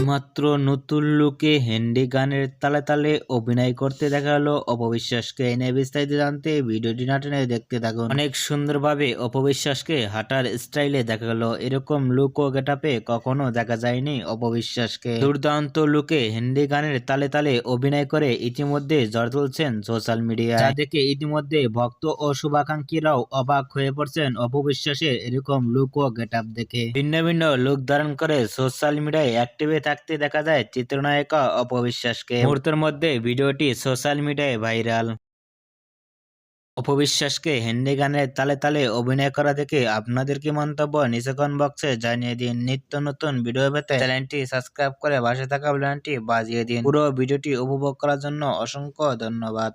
এইমাত্র নতুন লুকে হিন্দি গানের তালে তালে অভিনয় করতে দেখা গেল অপবিশ্বাসকে। এনে বিস্তারিত জানতে ভিডিওটি না টেনে দেখতে থাকুন। অনেক সুন্দরভাবে অপবিশ্বাসকে হাঁটার স্টাইলে দেখা গেল। এরকম লুক ও গেটআপে কখনো দেখা যায়নি অপবিশ্বাসকে। দুর্দান্ত লুকে হিন্দি গানের তালে তালে অভিনয় করে ইতিমধ্যে ঝড় তুলছেন সোশ্যাল মিডিয়ায়, যা দেখে ইতিমধ্যে ভক্ত ও শুভাকাঙ্ক্ষীরাও অবাক হয়ে পড়ছেন অপবিশ্বাসের এরকম লুক ও গেটআপ দেখে। ভিন্ন ভিন্ন লুক ধারণ করে সোশ্যাল মিডিয়ায় অ্যাক্টিভে থাকতে দেখা যায় চিত্রনায়িকা অপবিশ্বাসকে। মুহূর্তের মধ্যে ভিডিওটি সোশ্যাল মিডিয়ায় ভাইরাল। অপবিশ্বাসকে হিন্দি গানের তালে তালে অভিনয় করা দেখে আপনাদের কি মন্তব্য নিচে কমেন্ট বক্সে জানিয়ে দিন। নিত্য নতুন ভিডিও পেতে চ্যানেলটি সাবস্ক্রাইব করে পাশে থাকা বেল আইকনটি বাজিয়ে দিন। পুরো ভিডিওটি উপভোগ করার জন্য অসংখ্য ধন্যবাদ।